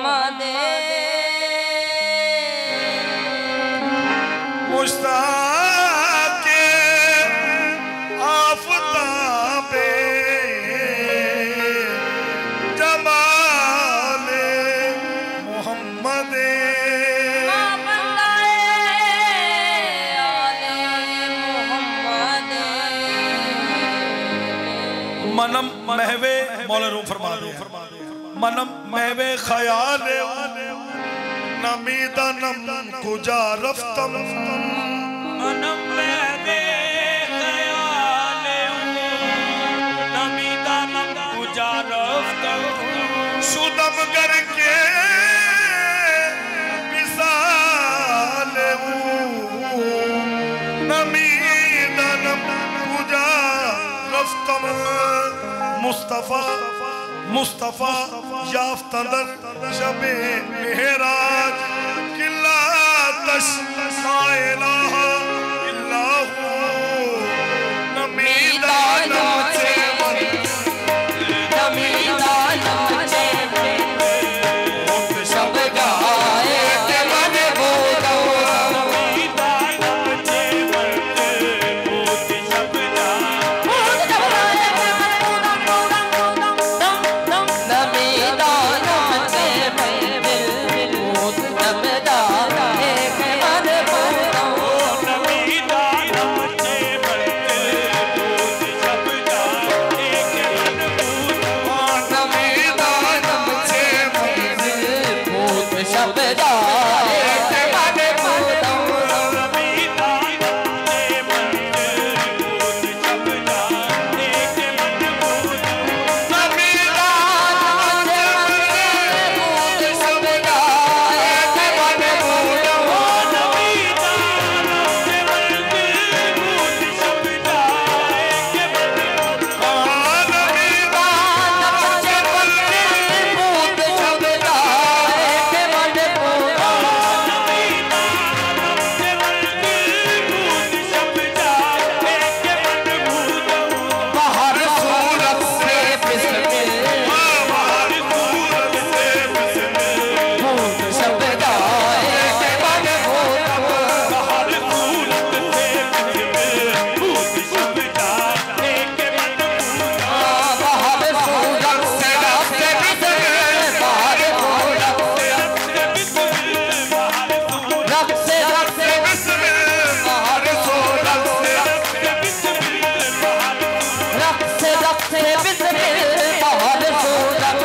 मोहम्मद मुश्ताक़ आफ़ताबे जमाल मोहम्मद मनम महवे मौला रूम फरमा दे मनम महवे ख्याल नमीदा नम कुजा रफ्तम मनम महवे ख्याल नमीदा नम कुजा रफ्तम सुदम करके विसाल नमीदा नम कुजा रफ्तम मुस्तफा मुस्तफा याफ्तंदर शबे मेहराज किला तश ला इलाहा इल्लाहु नमीदा नमचे नमीदा नमचे सब गाए के मन बोलो नमीदा नमचे भूत सब नमीदा नमचे भूत नमदा एक मन बोलो नमीदा नमचे भूत सब एक मन भूत नमीदा नमचे भूत शब्दा एक मन बोलो नमीदा नमचे भूत सब एक मन भूत नमीदा भूत शब्दा एक मन बोलो नमीदा नमचे भूत सब एक मन नमीदा नमचे भूत शब्दा एक मन बोलो बाहर सूरत से बिस्मिल भूत शब्दा एक मन बोलो बाहर सूरत से बिस्मिल बाहर सूरत रब से बाहर सूरत रब से बिस्मिल बाहर सूरत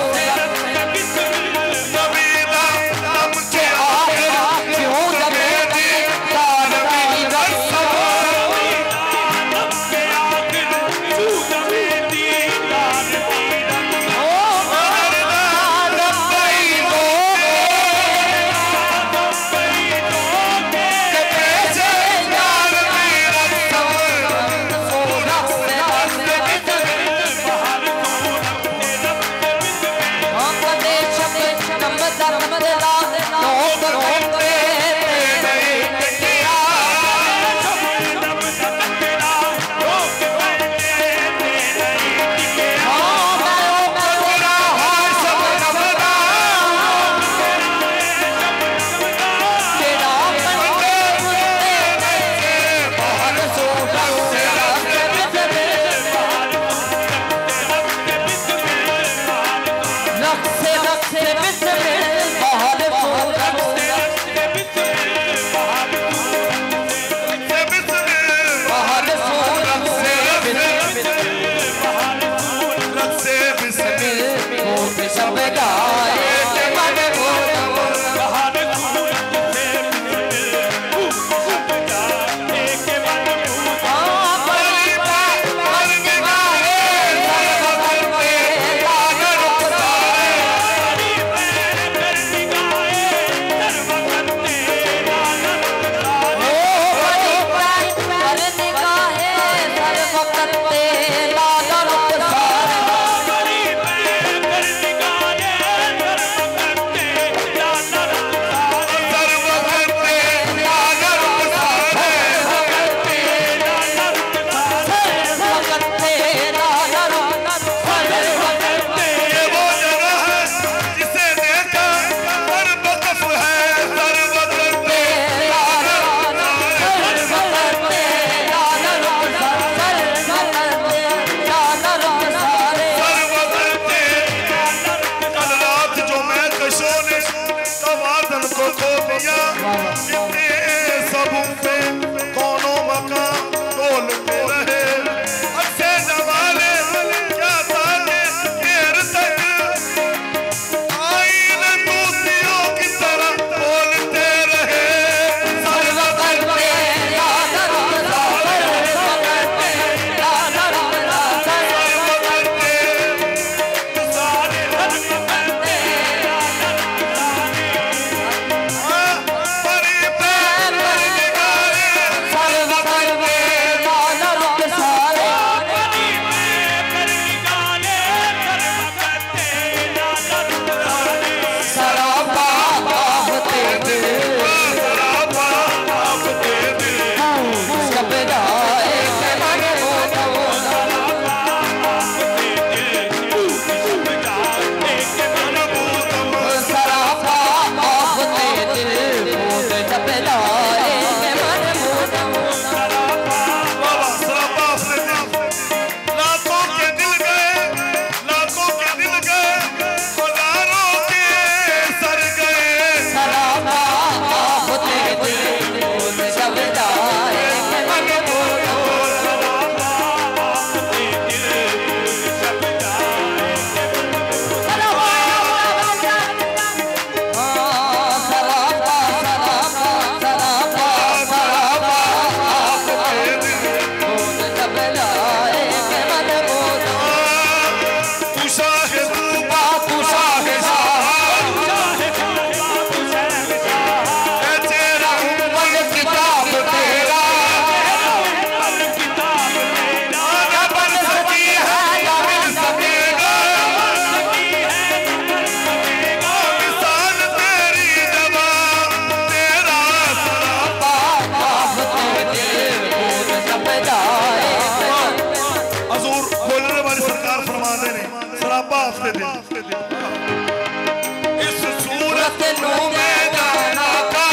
नमीदा नमचे आखिर क्यों जमे तार नहीं रस्सा तवादन को खो दिया इतने सबों पे कौनों मकान डोलते रहे अच्छे जमाने क्या ताने घेर तक आईन दूसरियों की तरह बोलते रहे सर्व करते याद रखता इस सूरत में जाना का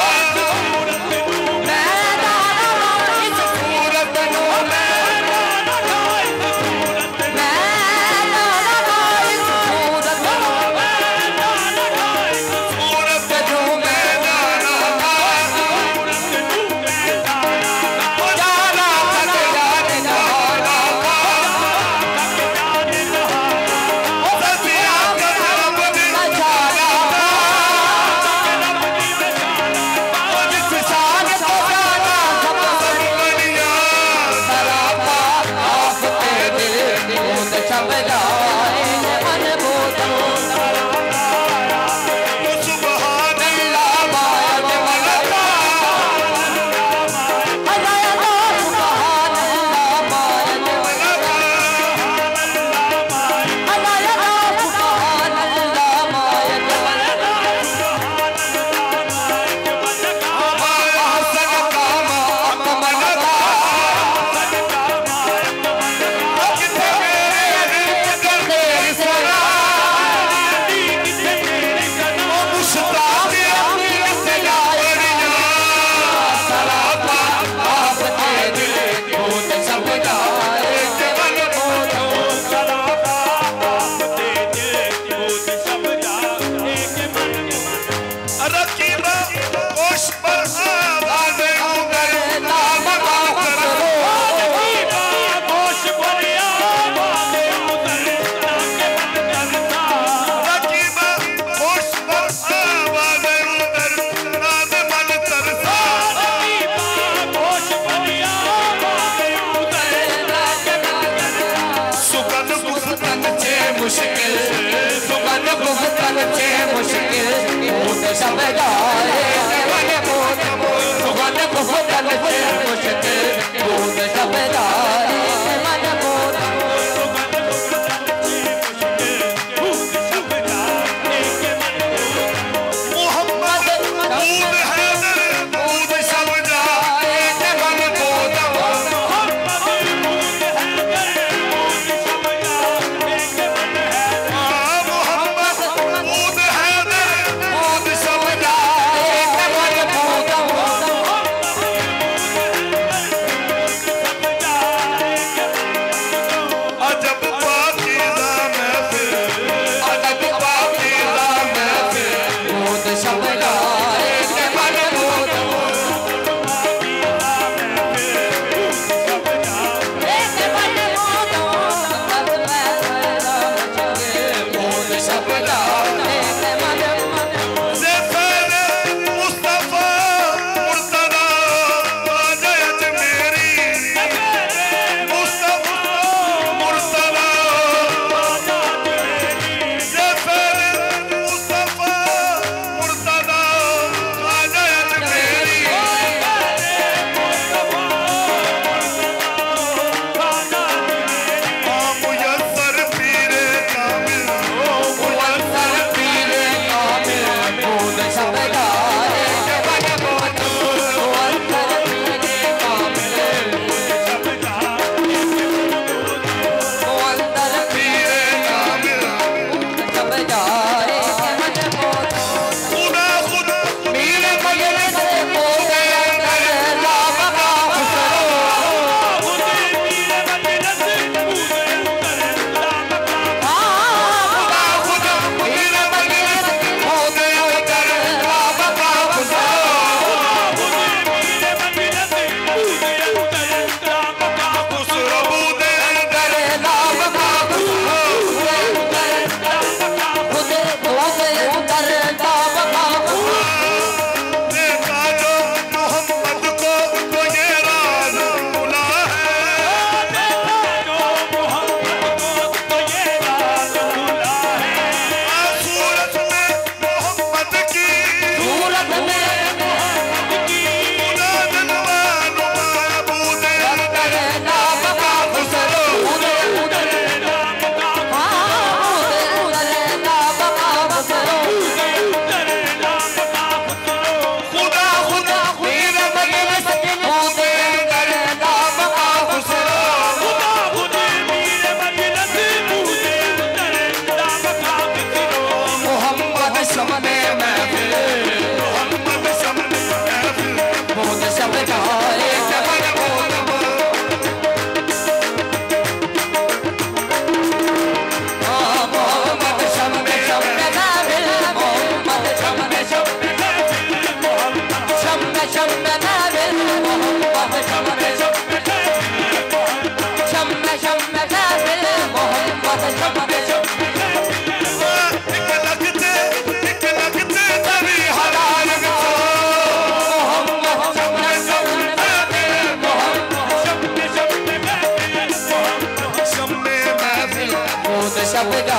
शब्द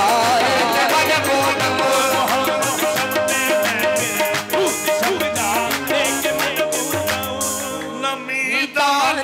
एक मजबूत नमी दान